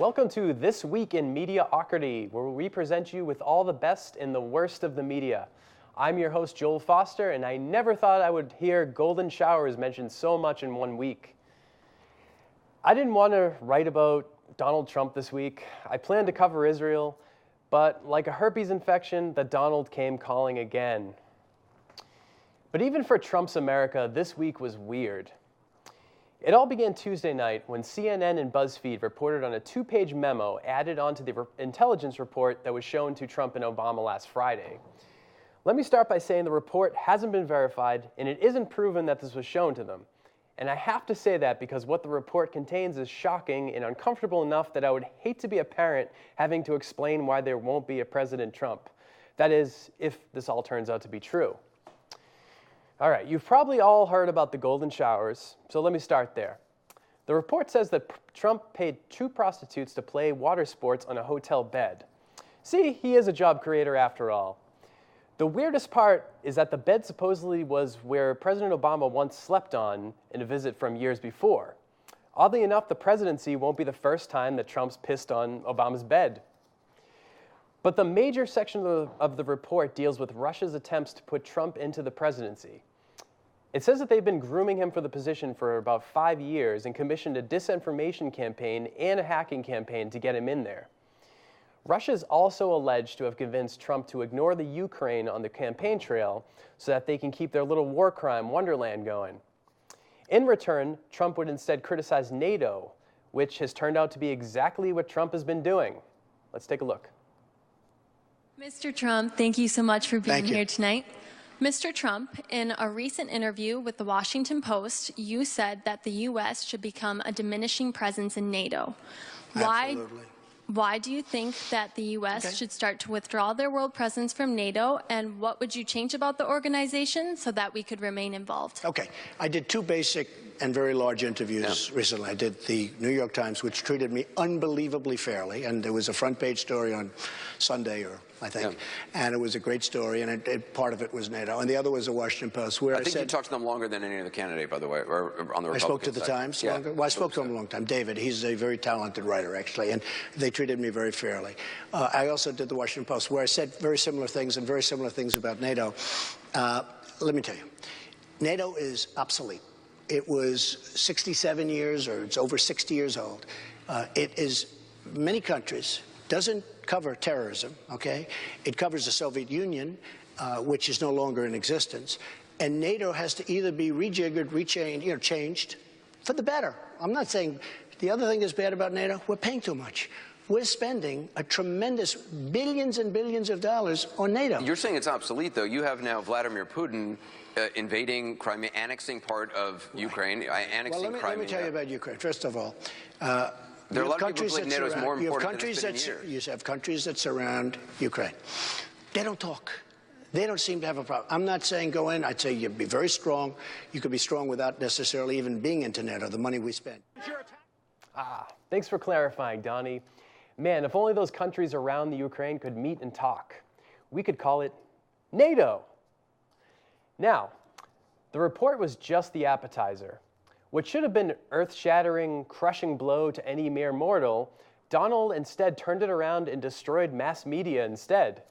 Welcome to This Week in Mediaocrity, where we present you with all the best and the worst of the media. I'm your host, Joel Foster, and I never thought I would hear golden showers mentioned so much in 1 week. I didn't want to write about Donald Trump this week. I planned to cover Israel, but like a herpes infection, the Donald came calling again. But even for Trump's America, this week was weird. It all began Tuesday night when CNN and BuzzFeed reported on a 2-page memo added onto the intelligence report that was shown to Trump and Obama last Friday. Let me start by saying the report hasn't been verified, and it isn't proven that this was shown to them. And I have to say that because what the report contains is shocking and uncomfortable enough that I would hate to be a parent having to explain why there won't be a President Trump. That is, if this all turns out to be true. All right, you've probably all heard about the golden showers, so let me start there. The report says that Trump paid 2 prostitutes to play water sports on a hotel bed. See, he is a job creator after all. The weirdest part is that the bed supposedly was where President Obama once slept on in a visit from years before. Oddly enough, the presidency won't be the first time that Trump's pissed on Obama's bed. But the major section of the report deals with Russia's attempts to put Trump into the presidency. It says that they've been grooming him for the position for about 5 years and commissioned a disinformation campaign and a hacking campaign to get him in there. Russia is also alleged to have convinced Trump to ignore the Ukraine on the campaign trail so that they can keep their little war crime wonderland going. In return, Trump would instead criticize NATO, which has turned out to be exactly what Trump has been doing. Let's take a look. Mr. Trump, thank you so much for being here tonight. Mr. Trump, in a recent interview with the Washington Post, you said that the U.S. should become a diminishing presence in NATO. Absolutely. Why do you think that the U.S. should start to withdraw their world presence from NATO, and what would you change about the organization so that we could remain involved? Okay. I did 2 basic and very large interviews recently. I did the New York Times, which treated me unbelievably fairly, and there was a front-page story on Sunday, I think, and it was a great story, and part of it was NATO, and the other was the Washington Post, where I think you talked to them longer than any other candidate, by the way, or on the Republican I spoke to the side. Times longer? Well, I spoke to him a long time. David, he's a very talented writer, actually, and they treated me very fairly. I also did the Washington Post, where I said very similar things and very similar things about NATO. Let me tell you, NATO is obsolete. It was 67 years, or it's over 60 years old. It is, many countries, doesn't cover terrorism, okay? It covers the Soviet Union, which is no longer in existence. And NATO has to either be rejiggered, rechanged, changed for the better. I'm not saying the other thing that's bad about NATO, we're paying too much. We're spending a tremendous billions and billions of dollars on NATO. You're saying it's obsolete, though. You have now Vladimir Putin invading Crimea, annexing part of Ukraine, annexing Crimea. Let me tell you about Ukraine. First of all, there are a lot of people who believe NATO is more important than it's been in years. You have countries that surround Ukraine. They don't talk. They don't seem to have a problem. I'm not saying go in. I'd say you'd be very strong. You could be strong without necessarily even being into NATO, the money we spend. Thanks for clarifying, Donnie. Man, if only those countries around the Ukraine could meet and talk. We could call it NATO. Now, the report was just the appetizer. What should have been an earth-shattering, crushing blow to any mere mortal, Donald instead turned it around and destroyed mass media instead.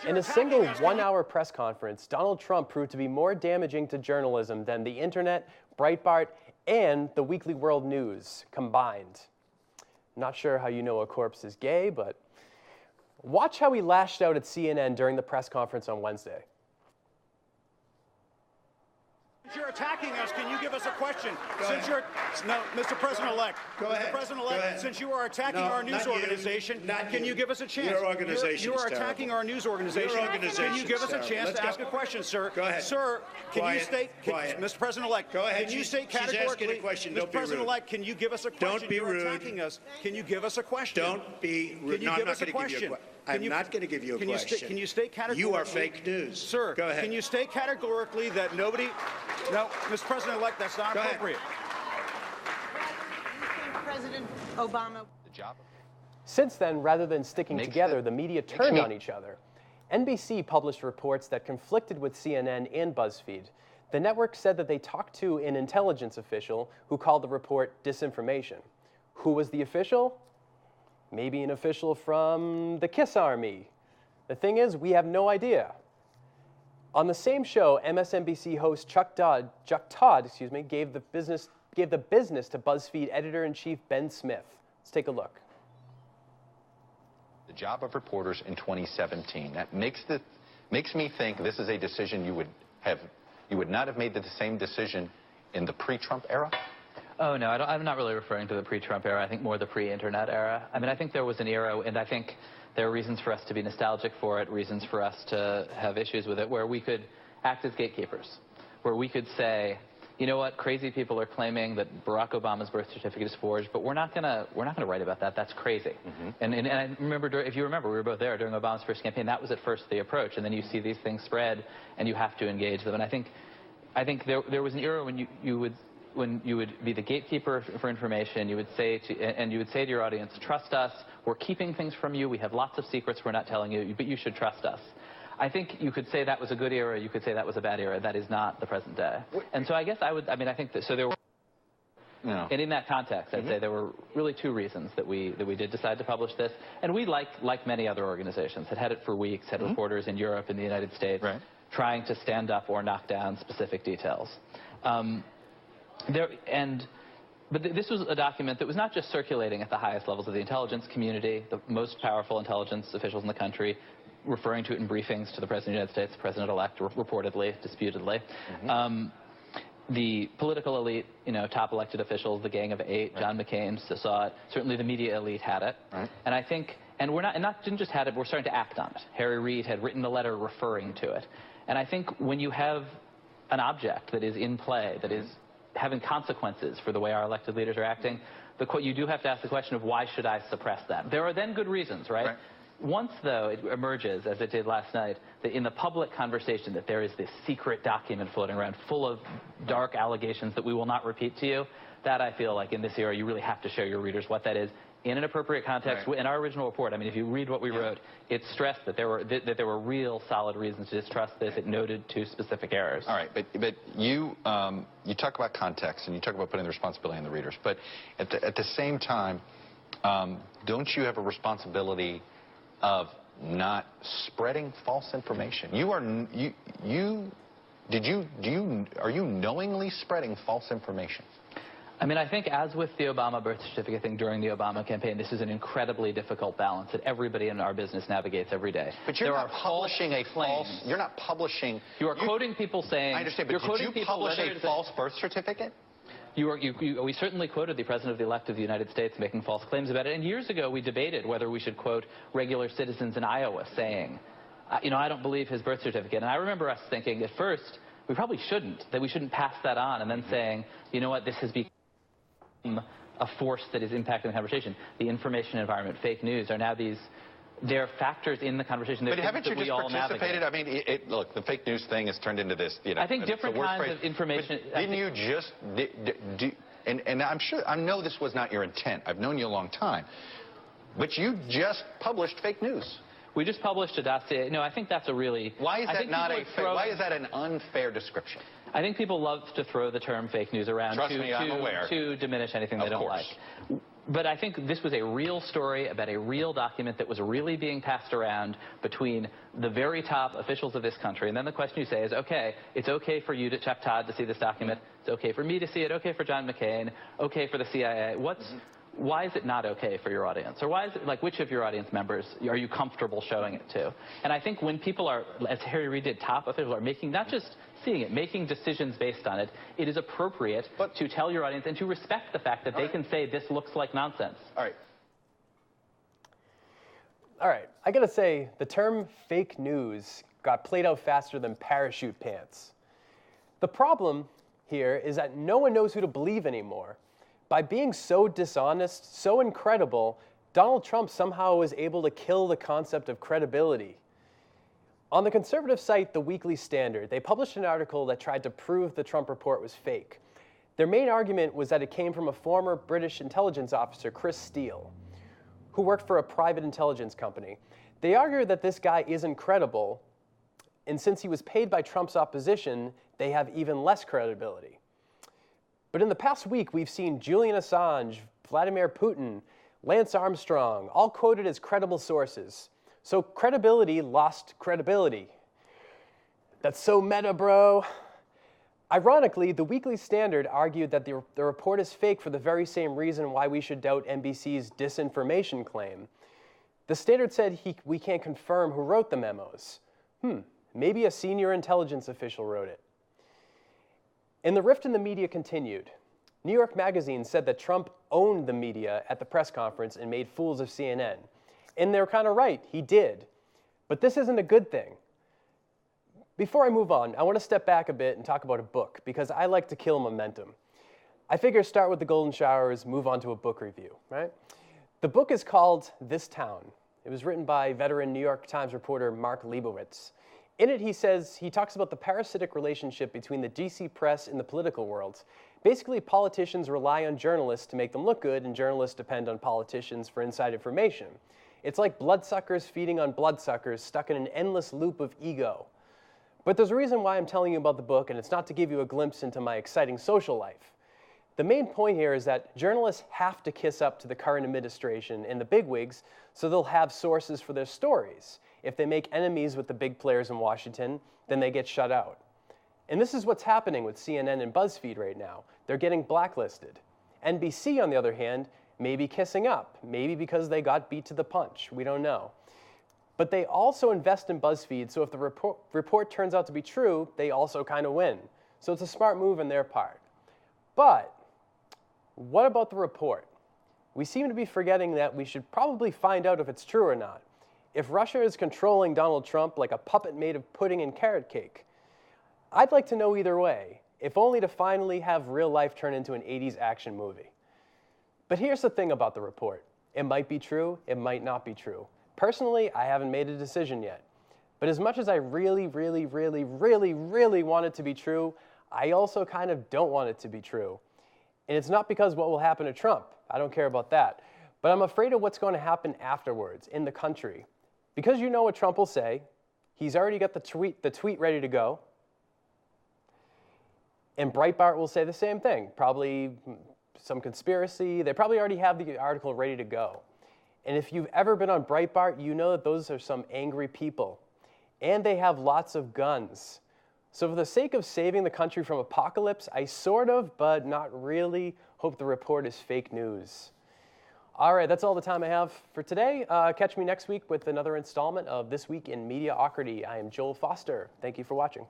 In a single 1-hour press conference, Donald Trump proved to be more damaging to journalism than the internet, Breitbart, and the Weekly World News combined. Not sure how you know a corpse is gay, but watch how he lashed out at CNN during the press conference on Wednesday. You're attacking us. Can you give us a question? Mr. President-elect. Go ahead. Mr. President-elect, since you are attacking our news organization, can you give us a chance? Your organization You are attacking our news organization. Can you give us a chance to ask a question, sir? Go ahead. Sir, can you state, Mr. President-elect, go ahead. Can you state She's asking a categorically, question. Mr. Don't be rude. President-elect, can you give us a question? Don't be You're rude. attacking us. Can you give us a question? Don't be rude. Can you give us a question? I'm not going to give you a question. Can you state categorically? You are fake news. Sir, go ahead. Can you state categorically that nobody... No, Mr. President-elect, that's not appropriate. President Obama... Since then, rather than sticking together, the media turned on each other. NBC published reports that conflicted with CNN and BuzzFeed. The network said that they talked to an intelligence official who called the report disinformation. Who was the official? Maybe an official from the Kiss Army. The thing is, we have no idea. On the same show, MSNBC host Chuck Todd, gave the business to BuzzFeed editor-in-chief Ben Smith. Let's take a look. The job of reporters in 2017. That makes me think this is a decision you would not have made the same decision in the pre-Trump era? Oh, no, I'm not really referring to the pre-Trump era. I think more the pre-internet era. I mean, I think there was an era, and I think there are reasons for us to be nostalgic for it, reasons for us to have issues with it, where we could act as gatekeepers, where we could say, you know what, crazy people are claiming that Barack Obama's birth certificate is forged, but we're not gonna write about that. That's crazy. And I remember, if you remember, we were both there during Obama's first campaign. That was at first the approach, and then you see these things spread, and you have to engage them. And I think there was an era when you would be the gatekeeper for information. You would say to your audience, trust us. We're keeping things from you. We have lots of secrets we're not telling you, but you should trust us. I think you could say that was a good era. You could say that was a bad era. That is not the present day. And so I guess I think that, so there were, and in that context, I'd say there were really two reasons that we did decide to publish this. And we, like many other organizations, had it for weeks, had reporters in Europe and the United States trying to stand up or knock down specific details. But this was a document that was not just circulating at the highest levels of the intelligence community, the most powerful intelligence officials in the country, referring to it in briefings to the President of the United States, President-elect, reportedly, disputedly. The political elite, top elected officials, the Gang of Eight, John McCain saw it. Certainly the media elite had it. And I think, and didn't just had it, we're starting to act on it. Harry Reid had written a letter referring to it. And I think when you have an object that is in play, that is having consequences for the way our elected leaders are acting, you do have to ask the question of why should I suppress that? There are then good reasons, right? Once, though, it emerges, as it did last night, that in the public conversation that there is this secret document floating around full of dark allegations that we will not repeat to you, that I feel like in this era you really have to show your readers what that is in an appropriate context. In our original report, I mean, if you read what we wrote, it stressed that there were real solid reasons to distrust this. It noted two specific errors. All right, but you talk about context and you talk about putting the responsibility on the readers, but at the same time, don't you have a responsibility of not spreading false information? Are you knowingly spreading false information? I mean, I think as with the Obama birth certificate thing during the Obama campaign, this is an incredibly difficult balance that everybody in our business navigates every day. But you're not publishing a false, you're not publishing. You are quoting people saying. I understand, but did you publish a false birth certificate? We certainly quoted the President-elect of the United States making false claims about it. And years ago, we debated whether we should quote regular citizens in Iowa saying, I don't believe his birth certificate. And I remember us thinking at first, we probably shouldn't, that we shouldn't pass that on, and then saying, you know what, this has become a force that is impacting the conversation. The information environment, fake news, are now they're factors in the conversation. But haven't you just participated? I mean, look, the fake news thing has turned into this, I think different kinds of information. Didn't you just, and I know this was not your intent. I've known you a long time. But you just published fake news. We just published a dossier. No, I think that's a really... Why is that an unfair description? I think people love to throw the term fake news around to diminish anything they don't like. But I think this was a real story about a real document that was really being passed around between the very top officials of this country. And then the question you say is, okay, it's okay for you, Chuck Todd, to see this document. It's okay for me to see it. Okay for John McCain. Okay for the CIA. Why is it not okay for your audience? Or why is it, like, which of your audience members are you comfortable showing it to? And I think when people are, as Harry Reid did, top officials are making, not just seeing it, making decisions based on it, it is appropriate to tell your audience and to respect the fact that they can say this looks like nonsense. All right, I gotta say, the term fake news got played out faster than parachute pants. The problem here is that no one knows who to believe anymore. By being so dishonest, so incredible, Donald Trump somehow was able to kill the concept of credibility. On the conservative site, The Weekly Standard, they published an article that tried to prove the Trump report was fake. Their main argument was that it came from a former British intelligence officer, Chris Steele, who worked for a private intelligence company. They argued that this guy isn't credible, and since he was paid by Trump's opposition, they have even less credibility. But in the past week, we've seen Julian Assange, Vladimir Putin, Lance Armstrong, all quoted as credible sources. So credibility lost credibility. That's so meta, bro. Ironically, the Weekly Standard argued that the report is fake for the very same reason why we should doubt NBC's disinformation claim. The Standard said we can't confirm who wrote the memos. Maybe a senior intelligence official wrote it. And the rift in the media continued. New York Magazine said that Trump owned the media at the press conference and made fools of CNN. And they're kind of right, he did. But this isn't a good thing. Before I move on, I want to step back a bit and talk about a book, because I like to kill momentum. I figure start with the golden showers, move on to a book review, right? The book is called This Town. It was written by veteran New York Times reporter Mark Leibowitz. In it, he talks about the parasitic relationship between the DC press and the political world. Basically, politicians rely on journalists to make them look good, and journalists depend on politicians for inside information. It's like bloodsuckers feeding on bloodsuckers, stuck in an endless loop of ego. But there's a reason why I'm telling you about the book, and it's not to give you a glimpse into my exciting social life. The main point here is that journalists have to kiss up to the current administration and the bigwigs so they'll have sources for their stories. If they make enemies with the big players in Washington, then they get shut out. And this is what's happening with CNN and BuzzFeed right now. They're getting blacklisted. NBC, on the other hand, may be kissing up, maybe because they got beat to the punch. We don't know. But they also invest in BuzzFeed, so if the report turns out to be true, they also kind of win. So it's a smart move on their part. But what about the report? We seem to be forgetting that we should probably find out if it's true or not. If Russia is controlling Donald Trump like a puppet made of pudding and carrot cake, I'd like to know either way, if only to finally have real life turn into an 80s action movie. But here's the thing about the report. It might be true, it might not be true. Personally, I haven't made a decision yet. But as much as I really want it to be true, I also kind of don't want it to be true. And it's not because what will happen to Trump. I don't care about that. But I'm afraid of what's going to happen afterwards in the country. Because you know what Trump will say. He's already got the tweet ready to go. And Breitbart will say the same thing. Probably some conspiracy. They probably already have the article ready to go. And if you've ever been on Breitbart, you know that those are some angry people. And they have lots of guns. So for the sake of saving the country from apocalypse, I sort of, but not really, hope the report is fake news. All right, that's all the time I have for today. Catch me next week with another installment of This Week in Mediaocrity. I am Joel Foster. Thank you for watching.